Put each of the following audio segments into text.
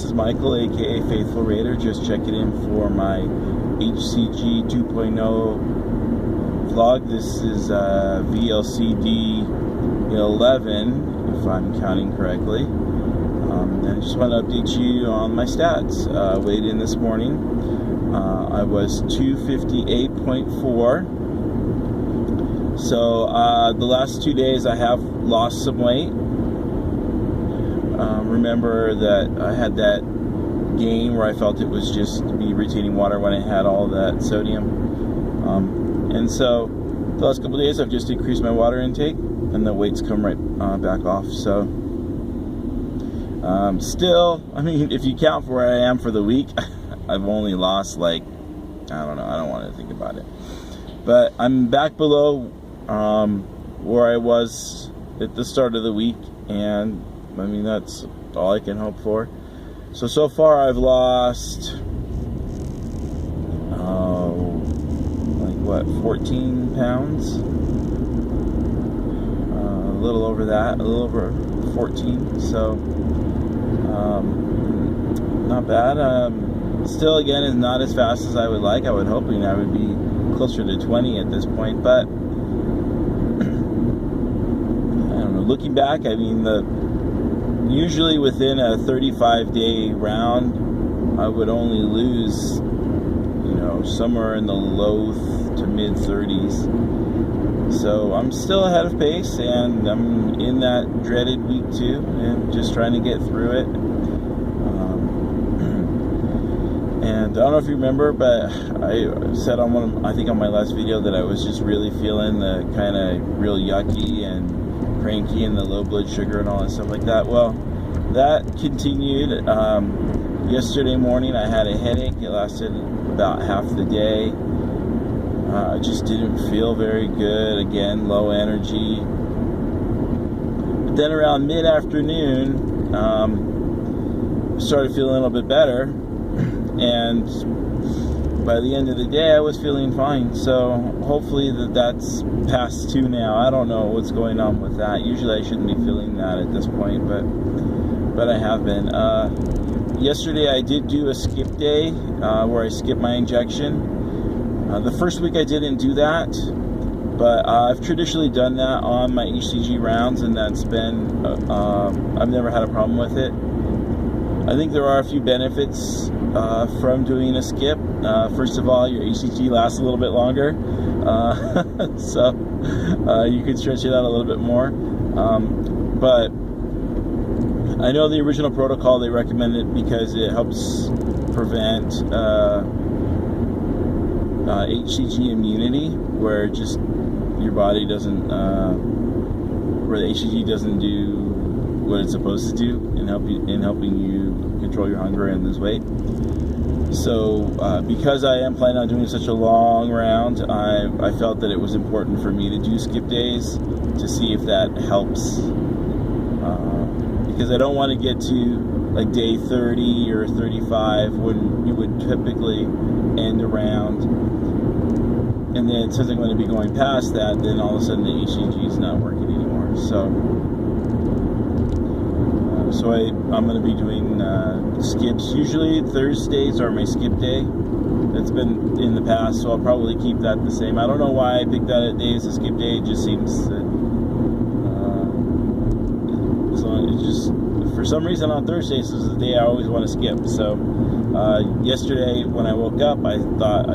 This is Michael, aka Faithful Raider, just checking in for my HCG 2.0 vlog. This is Vlcd 11, if I'm counting correctly. And I just want to update you on my stats. Weighed in this morning. I was 258.4. So the last 2 days I have lost some weight. Remember that I had that gain where I felt it was just me retaining water when I had all that sodium. And so the last couple of days I've just increased my water intake and the weight's come right back off. So still, I mean, if you count for where I am for the week, I've only lost like, I don't know, I don't want to think about it. But I'm back below where I was at the start of the week, and I mean, that's all I can hope for. So far I've lost, like what, 14 pounds? A little over that, a little over 14, so not bad. Still, again, is not as fast as I would like. I would hope I would be closer to 20 at this point, but I don't know. Looking back, I mean, usually within a 35-day round, I would only lose, you know, somewhere in the low to mid 30s. So I'm still ahead of pace, and I'm in that dreaded week 2, and just trying to get through it. And I don't know if you remember, but I said on I think on my last video that I was just really feeling the kind of real yucky and cranky and the low blood sugar and all that stuff like that. Well, that continued. Yesterday morning I had a headache. It lasted about half the day. I just didn't feel very good. Again, low energy. But then around mid-afternoon, started feeling a little bit better. And by the end of the day, I was feeling fine. So hopefully that's past 2 now. I don't know what's going on with that. Usually I shouldn't be feeling that at this point, but I have been. Yesterday I did do a skip day where I skipped my injection. The first week I didn't do that, but I've traditionally done that on my HCG rounds, and that's been, I've never had a problem with it. I think there are a few benefits from doing a skip. First of all, your HCG lasts a little bit longer, so you can stretch it out a little bit more. But I know the original protocol, they recommend it because it helps prevent HCG immunity, where just your body doesn't, where the HCG doesn't do what it's supposed to do in helping you control your hunger and lose weight. So because I am planning on doing such a long round, I felt that it was important for me to do skip days to see if that helps, because I don't want to get to like day 30 or 35 when you would typically end a round, and then since I'm going to be going past that, then all of a sudden the HCG is not working anymore. So I'm going to be doing skips. Usually Thursdays are my skip day. It's been in the past, so I'll probably keep that the same. I don't know why I picked that day as a skip day. It just seems that for some reason on Thursdays is the day I always want to skip. So yesterday when I woke up, I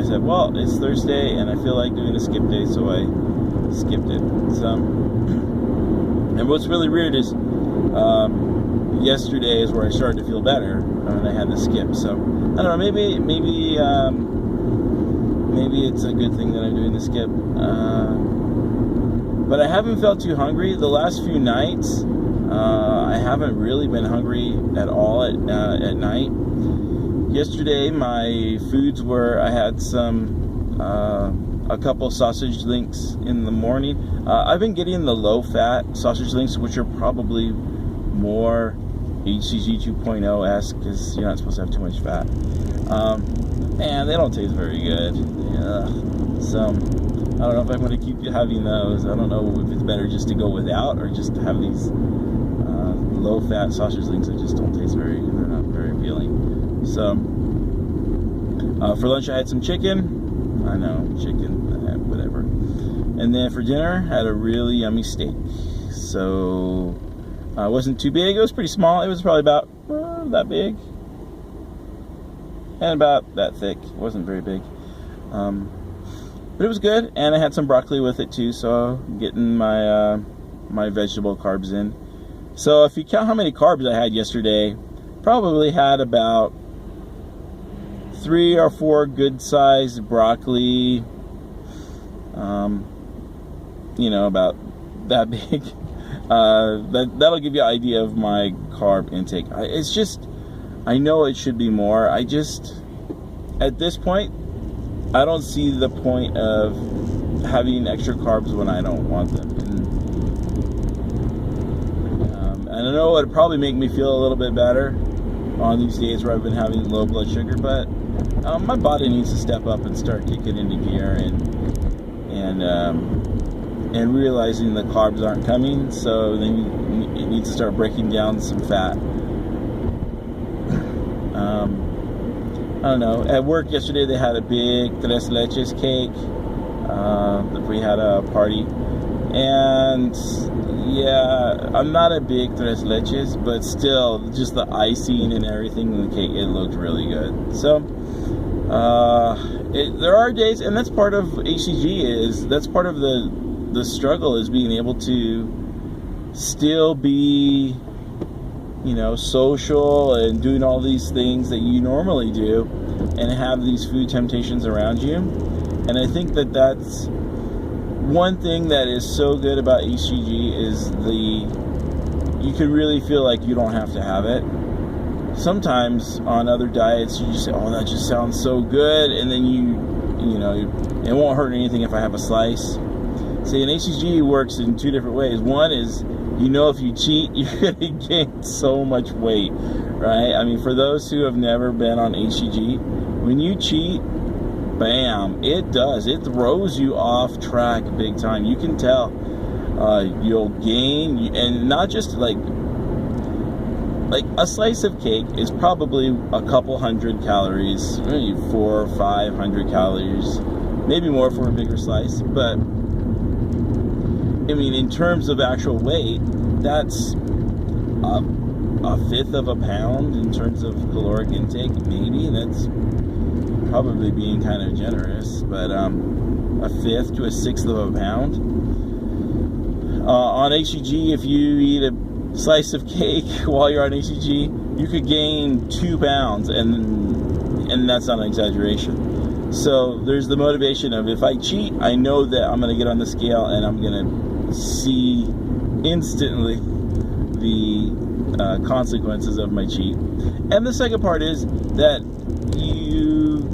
said, well, it's Thursday and I feel like doing a skip day, so I skipped it. So, and what's really weird is yesterday is where I started to feel better when I had the skip. So I don't know, maybe it's a good thing that I'm doing the skip. But I haven't felt too hungry the last few nights. I haven't really been hungry at all at night. Yesterday my foods were, I had a couple sausage links in the morning. I've been getting the low-fat sausage links, which are probably more HCG 2.0-esque, because you're not supposed to have too much fat. And they don't taste very good. Yeah. So I don't know if I'm going to keep having those. I don't know if it's better just to go without or just to have these low-fat sausage links that just don't taste very, they're not very appealing. So for lunch I had some chicken. I know, chicken, whatever. And then for dinner I had a really yummy steak. So it wasn't too big. It was pretty small. It was probably about that big and about that thick. It wasn't very big. But it was good, and I had some broccoli with it too, so getting my my vegetable carbs in. So if you count how many carbs I had yesterday, probably had about 3 or 4 good-sized broccoli, you know, about that big. That'll give you an idea of my carb intake. It's just, I know it should be more. I just, at this point, I don't see the point of having extra carbs when I don't want them. And I know it'd probably make me feel a little bit better on these days where I've been having low blood sugar, but my body needs to step up and start kicking into gear and realizing the carbs aren't coming, so then it needs to start breaking down some fat. I don't know. At work yesterday they had a big tres leches cake. We had a party, and yeah, I'm not a big tres leches, but still, just the icing and everything in the cake, it looked really good. So there are days, and that's part of HCG. That's part of the struggle, is being able to still be, you know, social and doing all these things that you normally do and have these food temptations around you. And I think that that's one thing that is so good about HCG, is you can really feel like you don't have to have it. Sometimes on other diets you just say, oh, that just sounds so good, and then you know, it won't hurt anything if I have a slice. See, and HCG works in 2 different ways. One is, you know, if you cheat, you're going to gain so much weight, right? I mean, for those who have never been on HCG, when you cheat, bam, it throws you off track big time. You can tell you'll gain, and not just like a slice of cake is probably a couple hundred calories, maybe 400 or 500 calories, maybe more for a bigger slice. But I mean, in terms of actual weight, that's a fifth of a pound in terms of caloric intake, maybe. That's probably being kind of generous, but a fifth to a sixth of a pound. On HCG, if you eat a slice of cake while you're on HCG, you could gain 2 pounds, and that's not an exaggeration. So there's the motivation of, if I cheat, I know that I'm going to get on the scale and I'm going to see instantly the consequences of my cheat. And the second part is that you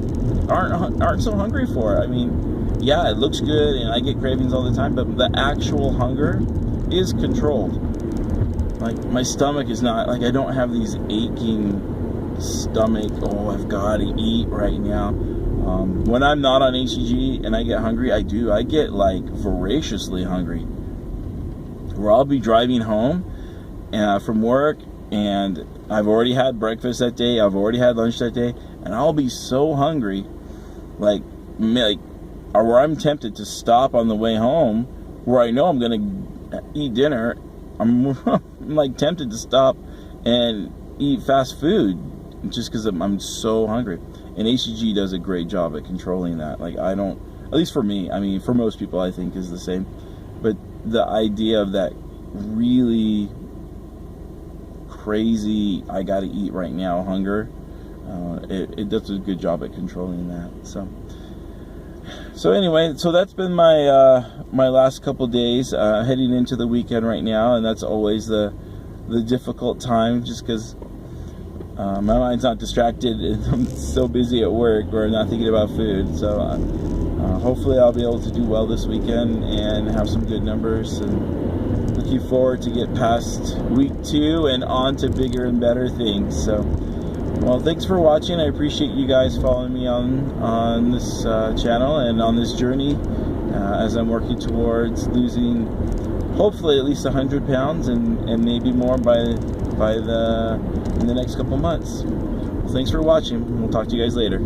aren't so hungry for it. I mean, yeah, it looks good and I get cravings all the time, but the actual hunger is controlled. Like, my stomach is not, like, I don't have these aching stomach, oh, I've got to eat right now. When I'm not on HCG and I get hungry, I get like voraciously hungry, where I'll be driving home from work, and I've already had breakfast that day, I've already had lunch that day, and I'll be so hungry, like or where I'm tempted to stop on the way home, where I know I'm gonna eat dinner. I'm like tempted to stop and eat fast food just because I'm so hungry. And HCG does a great job at controlling that. Like, I don't, at least for me, I mean, for most people I think is the same, but the idea of that really crazy, I gotta eat right now hunger, it does a good job at controlling that. So anyway, so that's been my my last couple days, heading into the weekend right now, and that's always the difficult time, just because my mind's not distracted and I'm so busy at work or not thinking about food. So hopefully I'll be able to do well this weekend and have some good numbers, and looking forward to get past week 2 and on to bigger and better things. So, well, thanks for watching. I appreciate you guys following me on this channel and on this journey as I'm working towards losing hopefully at least 100 pounds and maybe more in the next couple months. thanks for watching. We'll talk to you guys later.